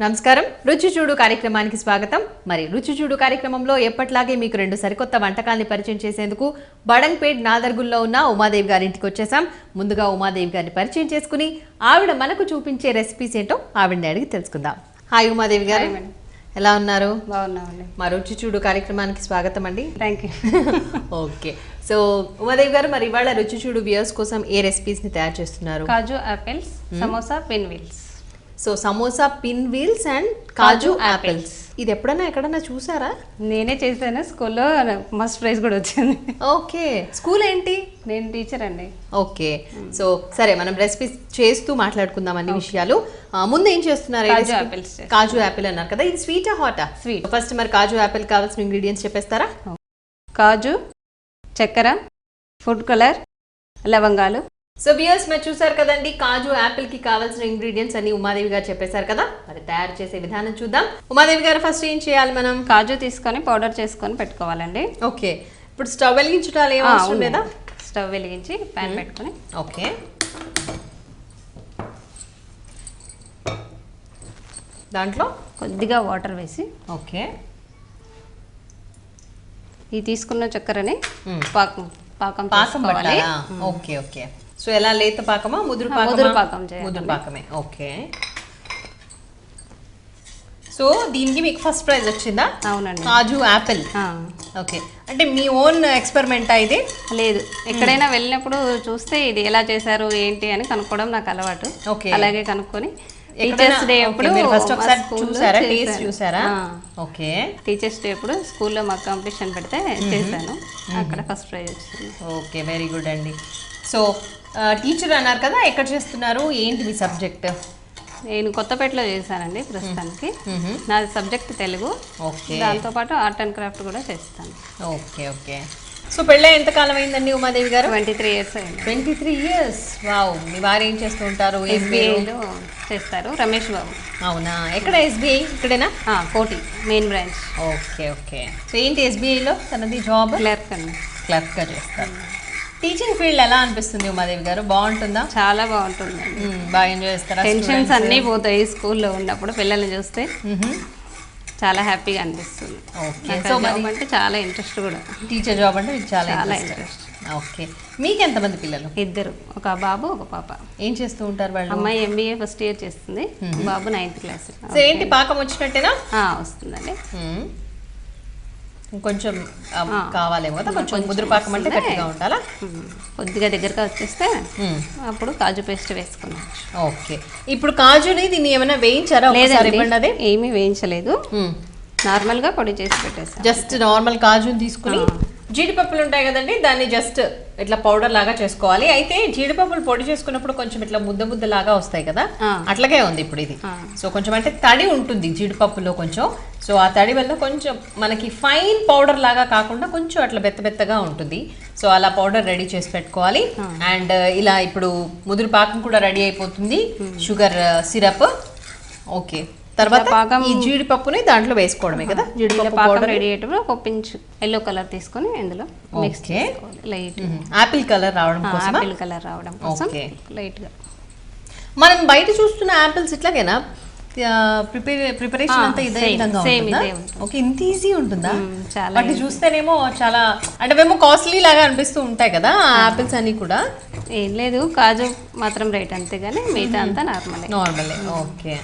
నమస్కారం రుచి చూడు కార్యక్రమానికి స్వాగతం. మరి రుచి చూడు కార్యక్రమంలో ఎప్పట్లాగే మీకు రెండు సరికొత్త వంటకాల్ని పరిచయం చేసేందుకు బడంగ్పేట్ నాదర్గుల్లో ఉన్న ఉమాదేవి గారి ఇంటికి వచ్చేసాం. ముందుగా ఉమాదేవి గారిని పరిచయం చేసుకుని ఆవిడ మనకు చూపించే రెసిపీస్ ఏంటో ఆవిడని అడిగి తెలుసుకుందాం. హాయ్ ఉమాదేవి గారు, ఎలా ఉన్నారు? బాగున్నామండి. మా రుచి చూడు కార్యక్రమానికి స్వాగతం అండి. Thank you. Okay, so Umadevi గారు, మరి ఇవాళ రుచి చూడు వ్యూయర్స్ కోసం ఏ రెసిపీస్ ని తయారు చేస్తున్నారు? Kaju apples, samosa pinwheels. So samosa pinwheels and kaju apples. ఇది ఎప్పుడైనా ఎక్కడన్నా చూసారా? నేనే చేశాను, స్కూల్లో మస్ట్ ప్రైజ్ కూడా వచ్చింది. ఓకే, స్కూల్ ఏంటి? నేను టీచర్ అండి. ఓకే, సో సరే మనం రెసిపీస్ చేస్తూ మాట్లాడుకుందాం అన్ని విషయాలు. ముందు ఏం చేస్తున్నారు? కాజు యాపిల్స్. కాజు యాపిల్ అన్నారు కదా, ఇది స్వీటా హాటా? స్వీట్. ఫస్ట్ మరి కాజు యాపిల్ కావాల్సిన ఇంగ్రీడియంట్స్ చెప్పేస్తారా? కాజు, చక్కెర, ఫుడ్ కలర్, లవంగాలు. సో వ్యూయర్స్ మీరు చూసారు కదండి, కాజు యాపిల్ కి కావాల్సిన ఇంగ్రీడియంట్స్ అన్ని ఉమాదేవి గారు చెప్పేశారు కదా. మరి తయారు చేసే విధానం చూద్దాం. ఉమాదేవి గారు, ఫస్ట్ ఏం చేయాలి మనం? కాజు తీసుకొని పౌడర్ చేసుకొని పెట్టుకోవాలండి. ఓకే, ఇప్పుడు స్టవ్ వెలిగించడాలు ఏం అవసరం లేదా? స్టవ్ వెలిగించి ప్యాన్ పెట్టుకొని. ఓకే, దాంట్లో కొద్దిగా వాటర్ వేసి. ఓకే, ఈ తీసుకున్న చక్కెరని పాకం పాకం చేసుకోవాలి. ఓకే ఓకే, సో ఎలా లేత పాకమా ముదురు పాకమా? ముదురు పాకం. ముదురు పాకమే. ఓకే, సో దీనికి మీకు ఫస్ట్ ప్రైజ్ వచ్చిందా? అవునండి. కాజు యాపిల్. ఓకే, అంటే మీ ఓన్ ఎక్స్పెరిమెంటా ఇది? లేదు, ఎక్కడైనా వెళ్ళినప్పుడు చూస్తే ఇది ఎలా చేశారు ఏంటి అని కనుక్కోవడం నాకు అలవాటు. ఓకే, అలాగే కనుక్కొని టీచర్స్ డే అప్పుడు ఫస్ట్ ఒకసారి చూసారా, టేస్ట్ చూసారా? ఓకే, టీచర్స్ డే అప్పుడు స్కూల్లో మాకు కాంపిటీషన్ పెడితే చేశాను, అక్కడ ఫస్ట్ ప్రైజ్ వచ్చింది. ఓకే, వెరీ గుడ్ అండి. సో టీచర్ అన్నారు కదా, ఎక్కడ చేస్తున్నారు, ఏంటి మీ సబ్జెక్ట్? నేను కొత్తపేటలో చేశానండి ప్రస్తుతానికి. నాది సబ్జెక్ట్ తెలుగు. ఓకే, దాంతోపాటు ఆర్ట్ అండ్ క్రాఫ్ట్ కూడా చేస్తాను. ఓకే ఓకే, సో పెళ్ళి ఎంత కాలం అయిందండి ఉమాదేవి గారు? 23 ఇయర్స్ అయింది. 23 ఇయర్స్. వావ్, మీ వారు ఏం చేస్తూ ఉంటారు? ఎస్బీఐలో చేస్తారు, రమేష్ బాబు. అవునా, ఎక్కడ ఎస్బీఐ? ఇక్కడేనా? కోటి main branch. Okay okay, so ఏంటి ఎస్బీఐలో తనది జాబ్? క్లర్క్ అండి. క్లర్క్గా చేస్తారు. టీచింగ్ ఫీల్డ్ ఎలా అనిపిస్తుంది ఉమాదేవి గారు? బాగుంటుందా? చాలా బాగుంటుంది. బాగా ఎంజాయ్ చేస్తారా? టెన్షన్స్ అన్నీ పోతాయి స్కూల్లో ఉన్నప్పుడు పిల్లల్ని చూస్తే. చాలా హ్యాపీగా అనిపిస్తుంది. ఓకే, సో జాబ్ అంటే చాలా ఇంట్రెస్ట్ కూడా. టీచర్ జాబ్ అంటే మీకు చాలా ఇంట్రెస్ట్. ఓకే, మీకు ఎంతమంది పిల్లలు? ఇద్దరు, ఒక బాబు ఒక పాప. ఏం చేస్తూ ఉంటారు వాళ్ళు? అమ్మాయి MBA ఫస్ట్ ఇయర్ చేస్తుంది, బాబు 9th క్లాస్. సో ఏంటి, పాకం వచ్చినట్టేనా? వస్తుందండి. కొంచెం కావాలేమో కదా, కొంచెం ముదురు పాకం అంటే గట్టిగా ఉండాలా? కొద్దిగా దగ్గరగా వచ్చేస్తే అప్పుడు కాజు పేస్ట్ వేసుకున్నాం. ఓకే, ఇప్పుడు కాజుని దీన్ని ఏమైనా వేయించారా? లేదండి, ఏమీ వేయించలేదు, నార్మల్గా పొడి చేసి పెట్టేసాం. జస్ట్ నార్మల్ కాజుని తీసుకుని, జీడిపప్పులు ఉంటాయి కదండి, దాన్ని జస్ట్ ఇట్లా పౌడర్ లాగా చేసుకోవాలి. అయితే జీడిపప్పులు పొడి చేసుకున్నప్పుడు కొంచెం ఇట్లా ముద్ద ముద్ద లాగా వస్తాయి కదా, అట్లాగే ఉంది ఇప్పుడు ఇది. సో కొంచెం అంటే తడి ఉంటుంది జీడిపప్పులో కొంచెం, సో ఆ తడి వల్ల కొంచెం మనకి ఫైన్ పౌడర్ లాగా కాకుండా కొంచెం అట్లా బెత్తగా ఉంటుంది. సో అలా పౌడర్ రెడీ చేసి పెట్టుకోవాలి. అండ్ ఇలా ఇప్పుడు ముదురు పాకం కూడా రెడీ అయిపోతుంది, షుగర్ సిరప్. ఓకే, తర్వాత ఈ జీడిపప్పుని దాంట్లో వేసుకోవడమే కదా. జీడిపప్పు పౌడర్ రెడీ అయ్యేటప్పుడు ఒక పించ్ ఎల్లో కలర్ తీసుకొని ఇందులో మిక్స్ చేసుకోవాలి. లైట్ ఆపిల్ కలర్ రావడం కోసం. ఆపిల్ కలర్ రావడం కోసం లైట్ గా. మనం బయట చూస్తున్న ఆపిల్స్ ఇట్లాగేనా ప్రిపరేషన్ అంతా ఇదే విధంగా ఉంటుందా? ఓకే, ఇంత ఈజీ ఉంటుందా? వాటిని చూస్తేనేమో చాలా అంటే మేము కాస్ట్లీ లాగా అనిపిస్తూ ఉంటాయి కదా ఆపిల్స్ అన్ని కూడా. ఏం లేదు, కాజు మాత్రం రేట్ అంతే కానీ మిగతా అంతా నార్మలే. ఓకే,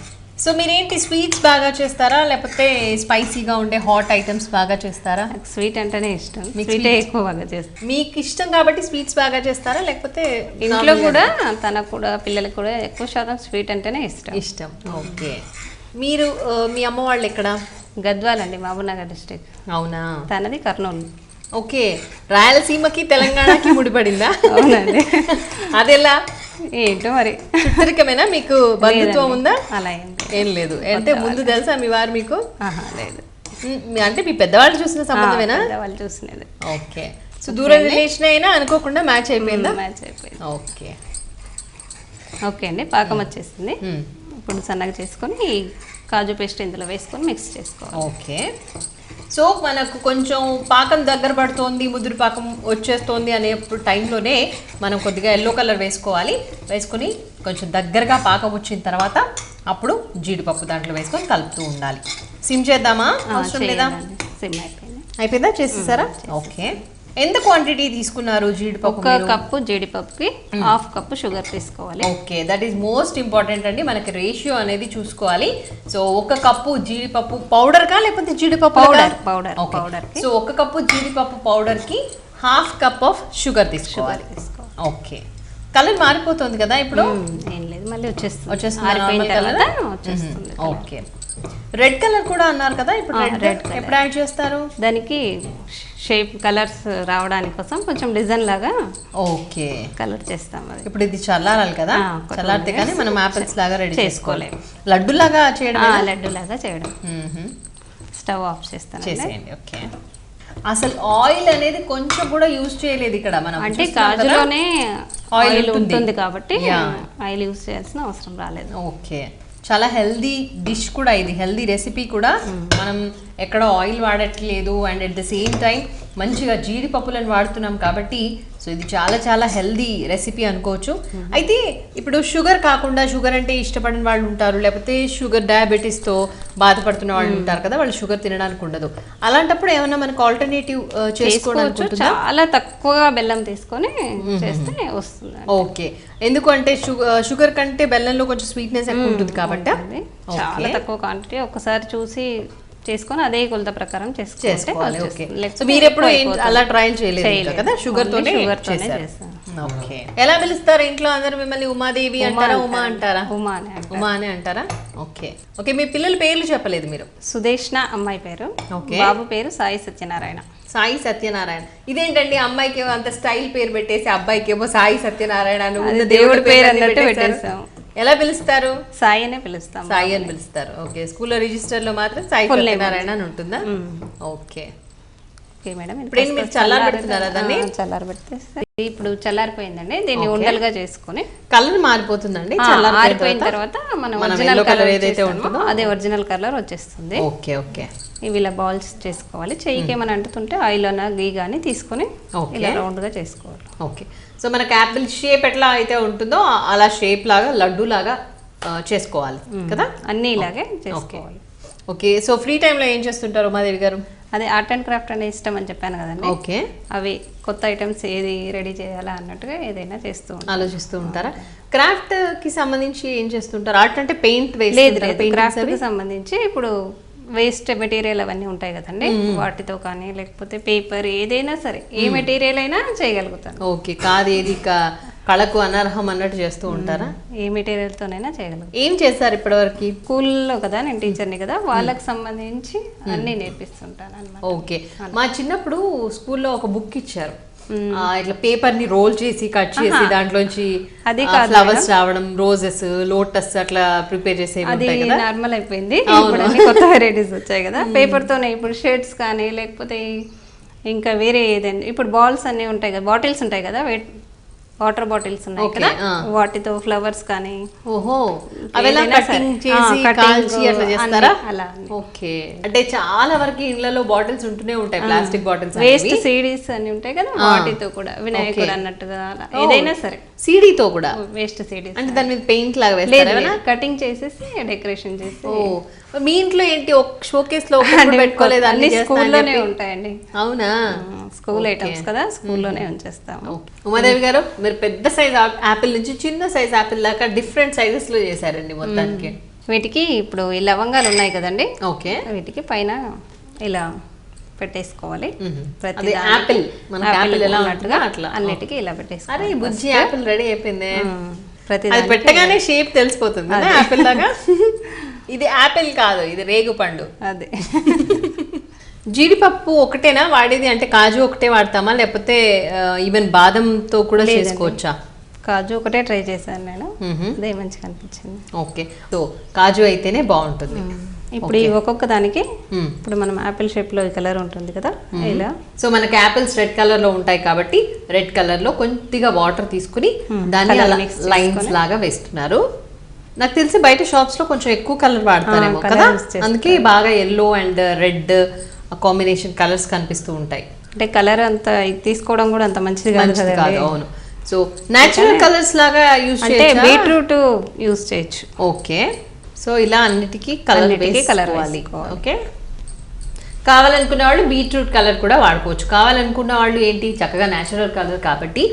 సో మీరేంటి స్వీట్స్ బాగా చేస్తారా లేకపోతే స్పైసీగా ఉండే హాట్ ఐటమ్స్ బాగా చేస్తారా? స్వీట్ అంటేనే ఇష్టం, స్వీట్ ఎక్కువ బాగా చేస్తాను. మీకు ఇష్టం కాబట్టి స్వీట్స్ బాగా చేస్తారా లేకపోతే ఇంట్లో కూడా తనకు కూడా పిల్లలకు కూడా ఎక్కువ శాతం స్వీట్ అంటేనే ఇష్టం. ఓకే, మీరు మీ అమ్మ వాళ్ళు ఎక్కడ? గద్వాల్ అండి, మహబూబ్నగర్ డిస్ట్రిక్ట్. అవునా, తనది కర్నూలు. ఓకే, రాయలసీమకి తెలంగాణకి ముడిపడిందా? అవునండి. అదెలా ఏంటో మరి, చుట్టరికమేనా? మీకు బంధుత్వం ఉందా? అలా ఏం లేదు. అంటే ముందు తెలుసా మీ వారు మీకు? లేదు, అంటే మీ పెద్దవాళ్ళు చూసిన సంబంధమేనా? వాళ్ళు చూసినది. ఓకే, సో దూరం రిలేషన్ అయినా అనుకోకుండా మ్యాచ్ అయిపోయిందా? మ్యాచ్ అయిపోయింది. ఓకే ఓకే అండి, పాకం వచ్చేసింది. ఇప్పుడు సన్నగా చేసుకొని కాజు పేస్ట్ ఇందులో వేసుకొని మిక్స్ చేసుకోవాలి. ఓకే, సో మనకు కొంచెం పాకం దగ్గర పడుతోంది, ముదురు పాకం వచ్చేస్తోంది అనే టైంలోనే మనం కొద్దిగా ఎల్లో కలర్ వేసుకోవాలి. వేసుకుని కొంచెం దగ్గరగా పాకం వచ్చిన తర్వాత అప్పుడు జీడిపప్పు దాంట్లో వేసుకొని కలుపుతూ ఉండాలి. సిమ్ చేద్దామా? అవసరం లేదా? సిమ్ అయిపోయింది. అయిపోయిందా? చేసేసారా? ఓకే. ఎంత క్వాంటిటీ తీసుకున్నారు జీడిపప్పు? 1 కప్పు జీడిపప్పుకి 1/2 కప్పు షుగర్ తీసుకోవాలి. Okay, that is most important అండి. మనకి రేషియో అనేది చూసుకోవాలి. సో 1 కప్పు జీడిపప్పు పౌడర్ కా లేకపోతే జీడిపప్పు పౌడర్. సో 1 కప్పు జీడిపప్పు పౌడర్ కి 1/2 కప్ ఆఫ్ షుగర్ తీసుకోవాలి. ఓకే. కలర్ మారిపోతుంది కదా ఇప్పుడు? ఏం లేదు, మళ్ళీ వచ్చేస్తుంది. ఓకే. రెడ్ కలర్ కూడా అన్నారు కదా, ఇప్పుడు రెడ్ ఎప్పుడు యాడ్ చేస్తారు? దానికి షేప్ కలర్స్ రావడానికి కోసం కొంచెం డిజైన్ లాగా ఓకే కలర్ చేస్తాం. ఇప్పుడు ఇది చల్లారాలి కదా, చల్లారితే కానీ మనం ఆపిల్స్ లాగా రెడీ చేసుకోలేము. లడ్డు లాగా చేయడం, లడ్డు లాగా చేయడం. స్టవ్ ఆఫ్ చేస్తాను. చేసేయండి. ఓకే. అసలు ఆయిల్ అనేది కొంచెం కూడా యూజ్ చేయలేదు ఇక్కడ మనం, అంటే కాజులోనే ఆయిల్ ఉంటుంది కాబట్టి ఆయిల్ యూజ్ చేయాల్సిన అవసరం రాలేదు. ఓకే. చాలా హెల్దీ డిష్ కూడా ఇది, హెల్దీ రెసిపీ కూడా. మనం ఎక్కడ ఆయిల్ వాడట్లేదు and at the same time మంచిగా జీడిపప్పులను వాడుతున్నాం కాబట్టి సో ఇది చాలా చాలా హెల్దీ రెసిపీ అనుకోవచ్చు. అయితే ఇప్పుడు షుగర్ కాకుండా, షుగర్ అంటే ఇష్టపడిన వాళ్ళు ఉంటారు, లేకపోతే షుగర్ డయాబెటీస్తో బాధపడుతున్న వాళ్ళు ఉంటారు కదా, వాళ్ళు షుగర్ తినడానికి ఉండదు. అలాంటప్పుడు ఏమన్నా మనకు ఆల్టర్నేటివ్ చేసుకోవచ్చు? చాలా తక్కువగా బెల్లం తీసుకొని చేస్తే వస్తుంది. ఓకే. ఎందుకంటే షుగర్ కంటే బెల్లంలో కొంచెం స్వీట్నెస్ ఎక్కువ ఉంటుంది కాబట్టి చాలా తక్కువ క్వాంటిటీ ఒక్కసారి చూసి చేసుకొని అదే కొలత ప్రకారం చేసుకోవాలి. ఓకే. సో మీరు ఎప్పుడు అలా ట్రయల్ చేయలేదు కదా, షుగర్ తోనే చేస్తారు. ఓకే. ఎలా పిలుస్తారు ఇంట్లో అందరూ మిమ్మల్ని? ఉమాదేవి అంటారా, ఉమా అంటారా? ఉమా అనే అంటారా? ఓకే. ఓకే. మీ పిల్లల పేర్లు చెప్పలేదు మీరు. సుదేష్ణ అమ్మాయి పేరు, బాబు పేరు సాయి సత్యనారాయణ. సాయి సత్యనారాయణ. ఇదేంటండి, అమ్మాయికి అంత స్టైల్ పేరు పెట్టేసి అబ్బాయికి ఏమో సాయి సత్యనారాయణ దేవుడి పేరు అన్నట్టు పెట్టేసాం. ఎలా పిలుస్తారు? సాయి అనే పిలుస్తాం. సాయి అని పిలుస్తారు. ఓకే. స్కూల్లో రిజిస్టర్ లో మాత్రం సాయి సత్యనారాయణ అని ఉంటుందా? ఓకే. Okay madam. ఇప్పుడు మీరు చల్లారి పెడుతున్నారా దాన్ని? చల్లారి పెడితే ఇప్పుడు చల్లారిపోయిందండి. దీన్ని ఉండలుగా చేసుకుని కలర్ మారిపోతుందండి. ఆరిపోయిన తర్వాత మనం ఒరిజినల్ కలర్ ఏదైతే ఉంటుందో అదే ఒరిజినల్ కలర్ వచ్చేస్తుంది. ఓకే. ఓకే. ఇవి ఇలా బాల్స్ చేసుకోవాలి. చెయ్యికి ఏమైనా అంటుతుంటే ఆయిల్ అన్న గీ కానీ తీసుకొని ఇలా రౌండ్ గా చేసుకోవాలి. ఓకే. సో మనకి యాపిల్ షేప్ ఎట్లా అయితే ఉంటుందో అలా షేప్ లాగా లడ్డు లాగా చేసుకోవాలి కదా, అన్ని ఇలాగే చేసుకోవాలి. ఓకే. సో ఫ్రీ టైంలో ఏం చేస్తుంటారు ఉమాదేవి గారు? అదే ఆర్ట్ అండ్ క్రాఫ్ట్ అనే ఇష్టం అని చెప్పాను కదండి. ఓకే. అవి కొత్త ఐటమ్స్ ఏది రెడీ చేయాలా అన్నట్టుగా ఏదైనా చేస్తూ ఆలోచిస్తూ ఉంటారా? క్రాఫ్ట్ కి సంబంధించి ఏం చేస్తుంటారు? ఆర్ట్ అంటే పెయింట్ క్రాఫ్ట్ కి సంబంధించి ఇప్పుడు వేస్ట్ మెటీరియల్ అవన్నీ ఉంటాయి కదండి, వాటితో కానీ లేకపోతే పేపర్ ఏదైనా సరే ఏ మెటీరియల్ అయినా చేయగలుగుతాను. ఓకే. కాదు ఏది కళకు అనర్హం అన్నట్టు చేస్తూ ఉంటారా? ఏ మెటీరియల్ తోనైనా చేయగలుగుతాను. ఏం చేస్తారు ఇప్పటివరకు? స్కూల్లో కదా, నేను టీచర్ని కదా, వాళ్ళకి సంబంధించి అన్ని నేర్పిస్తుంటాను అన్నమాట. ఓకే. మా చిన్నప్పుడు స్కూల్లో ఒక బుక్ ఇచ్చారు, ఇట్లా పేపర్ ని రోల్ చేసి కట్ చేసి దాంట్లోంచి ఫ్లవర్స్ రావడం, రోజెస్, లోటస్ అట్లా ప్రిపేర్ చేసే. అది నార్మల్ అయిపోయింది, కొత్త వెరైటీస్ వచ్చాయి కదా పేపర్ తోనే. ఇప్పుడు షేడ్స్ కానీ లేకపోతే ఇంకా వేరే ఏదైనా ఇప్పుడు బాల్స్ అన్ని ఉంటాయి కదా, బాటిల్స్ ఉంటాయి కదా, వాటర్ బాటిల్స్ ఉన్నాయి కదా, వాటితో ఫ్లవర్స్ కానీ అలా. ఓకే. అంటే చాలా వరకు ఇళ్లలో బాటిల్స్ ఉంటూనే ఉంటాయి, ప్లాస్టిక్ బాటిల్స్, వేస్ట్ సీడీస్ అన్ని ఉంటాయి కదా, వాటితో కూడా వినాయకుడు అన్నట్టుగా ఏదైనా సరే. సీడీతో కూడా వేస్ట్ సీడీస్ అంటే దాని మీద పెయింట్ లాగా వేస్తారా? కటింగ్ చేసేసి డెకరేషన్ చేసి. మీ ఇంట్లో ఏంటి షోకేస్ లో పెట్టుకోలేదు? అన్ని స్కూల్లోనే ఉంటాయండి. అవునా? స్కూల్ ఐటమ్స్ కదా, స్కూల్లోనే ఉంచేస్తాము. ఉమాదేవి గారు, మీరు పెద్ద సైజ్ యాపిల్ నుంచి చిన్న సైజ్ యాపిల్ దాకా డిఫరెంట్ సైజెస్ లో చేశారండి మొత్తానికి. వీటికి ఇప్పుడు ఈ లవంగాలు ఉన్నాయి కదండి, ఓకే, వీటికి పైన ఇలా పెట్టేసుకోవాలి. ప్రతి యాపిల్ మన యాపిల్ ఎలా ఉన్నట్టుగా అట్లా అన్నిటికీ ఇలా పెట్టేసుకోవాలి. అరే బుజ్జి యాపిల్ రెడీ అయిపోయింది. అది పెట్టగానే షేప్ తెలిసిపోతుంది కదా యాపిల్ లాగా. ఇది యాపిల్ కాదు, ఇది రేగు పండు. అదే. జీడిపప్పు ఒకటేనా వాడేది? అంటే కాజు ఒకటే వాడతామా, లేకపోతే ఈవెన్ బాదంతో కూడా చేసుకోవచ్చా? కాజు ఒకటే ట్రై చేశాను నేను, అదే మంచిగా అనిపించింది. ఓకే. సో కాజు అయితేనే బాగుంటుంది. ఇప్పుడు ఈ ఒక్కొక్క దానికి ఇప్పుడు మనం యాపిల్ షేప్ లో కలర్ ఉంటుంది కదా ఇలా. సో మనకి యాపిల్స్ రెడ్ కలర్ లో ఉంటాయి కాబట్టి రెడ్ కలర్ లో కొద్దిగా వాటర్ తీసుకుని దాన్ని లైన్స్ లాగా వేస్తున్నారు. నాకు తెలిసి బయట షాప్స్ లో కొంచెం ఎక్కువ కలర్ వాడతారేమో కదా, అందుకే బాగా yellow and red combination colours కనిపిస్తూ ఉంటాయి. అంటే కలర్ అంత తీసుకోవడం కూడా అంత మంచిది కాదు. అవును. సో నేచురల్ కలర్స్ లాగా యూజ్ అంటే బీట్రూట్ యూజ్ చేయొచ్చు. ఓకే. సో ఇలా అన్నిటికీ కలర్ అన్నిటికీ colour వేసుకోవాలి. వేసుకోవాలి. ఓకే, కావాలనుకున్న వాళ్ళు బీట్రూట్ కలర్ కూడా వాడుకోవచ్చు. కావాలనుకున్న వాళ్ళు ఏంటి చక్కగా న్యాచురల్ కలర్ కాబట్టి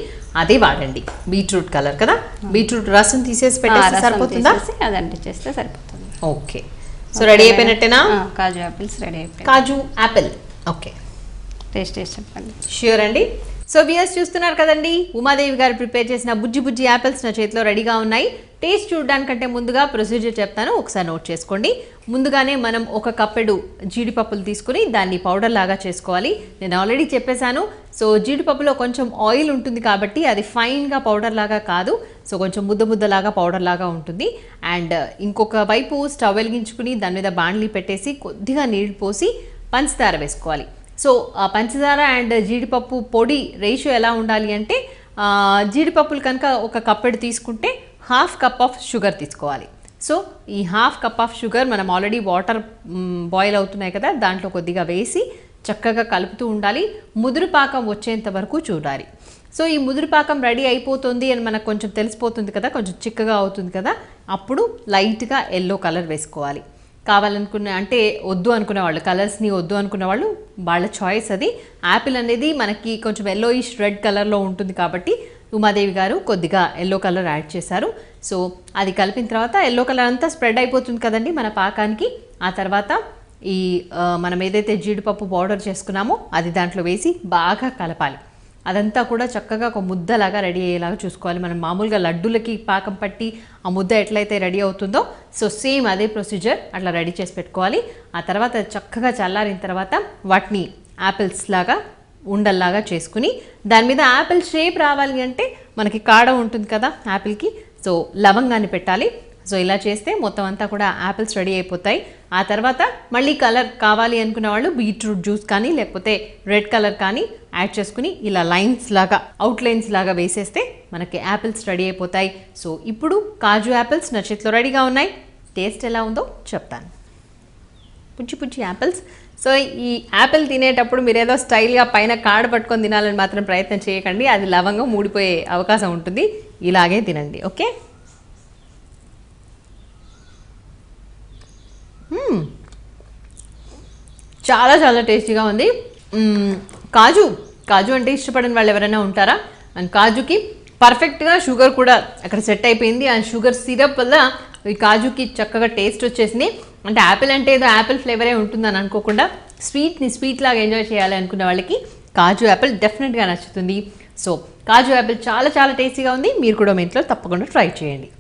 అదే వాడండి, బీట్రూట్ కలర్ కదా. బీట్రూట్ రసం తీసేసి పెట్టేస్తే సరిపోతుందా? అది అంటించేస్తే సరిపోతుంది. ఓకే, సో రెడీ అయిపోయినట్టేనా? కాజు యాపిల్స్ రెడీ అయిపోయాయి. కాజు యాపిల్. ఓకే, టేస్ట్ చెప్పండి. ష్యూర్ అండి. సో వ్యూయర్స్ చూస్తున్నారు కదండి, ఉమాదేవి గారు ప్రిపేర్ చేసిన బుజ్జి బుజ్జి యాపిల్స్ నా చేతిలో రెడీగా ఉన్నాయి. టేస్ట్ చూడడానికంటే ముందుగా ప్రొసీజర్ చెప్తాను, ఒకసారి నోట్ చేసుకోండి. ముందుగానే మనం ఒక కప్పెడు జీడిపప్పులు తీసుకుని దాన్ని పౌడర్ లాగా చేసుకోవాలి. నేను ఆల్రెడీ చెప్పేశాను. సో జీడిపప్పులో కొంచెం ఆయిల్ ఉంటుంది కాబట్టి అది ఫైన్గా పౌడర్ లాగా కాదు, సో కొంచెం ముద్దలాగా పౌడర్ లాగా ఉంటుంది. అండ్ ఇంకొక వైపు స్టవ్ వెలిగించుకుని దాని మీద బాండ్లీ పెట్టేసి కొద్దిగా నీళ్ళు పోసి పంచదార వేసుకోవాలి. సో ఆ పంచదార అండ్ జీడిపప్పు పొడి రేషియో ఎలా ఉండాలి అంటే, జీడిపప్పులు కనుక ఒక కప్పెడు తీసుకుంటే 1/2 కప్ ఆఫ్ షుగర్ తీసుకోవాలి. సో ఈ 1/2 కప్ ఆఫ్ షుగర్ మనం ఆల్రెడీ వాటర్ బాయిల్ అవుతున్నాయి కదా, దాంట్లో కొద్దిగా వేసి చక్కగా కలుపుతూ ఉండాలి. ముదురు పాకం వచ్చేంత వరకు చూడాలి. సో ఈ ముదురు పాకం రెడీ అయిపోతుంది అని మనకు కొంచెం తెలిసిపోతుంది కదా, కొంచెం చిక్కగా అవుతుంది కదా, అప్పుడు లైట్గా ఎల్లో కలర్ వేసుకోవాలి. కావాలనుకున్న అంటే వద్దు అనుకునే వాళ్ళు, కలర్స్ని వద్దు అనుకునే వాళ్ళు వాళ్ళ చాయిస్ అది. యాపిల్ అనేది మనకి కొంచెం ఎల్లోయిష్ రెడ్ కలర్లో ఉంటుంది కాబట్టి ఉమాదేవి గారు కొద్దిగా ఎల్లో కలర్ యాడ్ చేశారు. సో అది కలిపిన తర్వాత ఎల్లో కలర్ అంతా స్ప్రెడ్ అయిపోతుంది కదండి మన పాకానికి. ఆ తర్వాత ఈ మనం ఏదైతే జీడిపప్పు పౌడర్ చేసుకున్నామో అది దాంట్లో వేసి బాగా కలపాలి. అదంతా కూడా చక్కగా ఒక ముద్దలాగా రెడీ అయ్యేలాగా చూసుకోవాలి. మనం మామూలుగా లడ్డూలకి పాకం పట్టి ఆ ముద్ద ఎట్లయితే రెడీ అవుతుందో, సో సేమ్ అదే ప్రొసీజర్ అట్లా రెడీ చేసి పెట్టుకోవాలి. ఆ తర్వాత చక్కగా చల్లారిన తర్వాత వాటిని యాపిల్స్ లాగా ఉండల్లాగా చేసుకుని దాని మీద యాపిల్ షేప్ రావాలి అంటే మనకి కాడ ఉంటుంది కదా యాపిల్కి, సో లవంగాన్ని పెట్టాలి. సో ఇలా చేస్తే మొత్తం అంతా కూడా యాపిల్స్ రెడీ అయిపోతాయి. ఆ తర్వాత మళ్ళీ కలర్ కావాలి అనుకున్న వాళ్ళు బీట్రూట్ జ్యూస్ కానీ లేకపోతే రెడ్ కలర్ కానీ యాడ్ చేసుకుని ఇలా లైన్స్ లాగా అవుట్లైన్స్ లాగా వేసేస్తే మనకి యాపిల్స్ రెడీ అయిపోతాయి. సో ఇప్పుడు కాజు యాపిల్స్ నా చేతిలో రెడీగా ఉన్నాయి. టేస్ట్ ఎలా ఉందో చెప్తాను. పుచ్చి యాపిల్స్. సో ఈ యాపిల్ తినేటప్పుడు మీరు ఏదో స్టైల్గా పైన కాడ పట్టుకొని తినాలని మాత్రం ప్రయత్నం చేయకండి, అది లవంగం మూడిపోయే అవకాశం ఉంటుంది. ఇలాగే తినండి. ఓకే, చాలా చాలా టేస్టీగా ఉంది. కాజు అంటే ఇష్టపడిన వాళ్ళు ఎవరైనా ఉంటారా? అండ్ కాజుకి పర్ఫెక్ట్గా షుగర్ కూడా అక్కడ సెట్ అయిపోయింది. అండ్ షుగర్ సిరప్ వల్ల ఈ కాజుకి చక్కగా టేస్ట్ వచ్చేసింది. అంటే యాపిల్ అంటే ఏదో యాపిల్ ఫ్లేవరే ఉంటుందని అనుకోకుండా స్వీట్ని స్వీట్ లాగా ఎంజాయ్ చేయాలి అనుకునే వాళ్ళకి కాజు యాపిల్ డెఫినెట్గా నచ్చుతుంది. సో కాజు యాపిల్ చాలా చాలా టేస్టీగా ఉంది. మీరు కూడా మీ ఇంట్లో తప్పకుండా ట్రై చేయండి.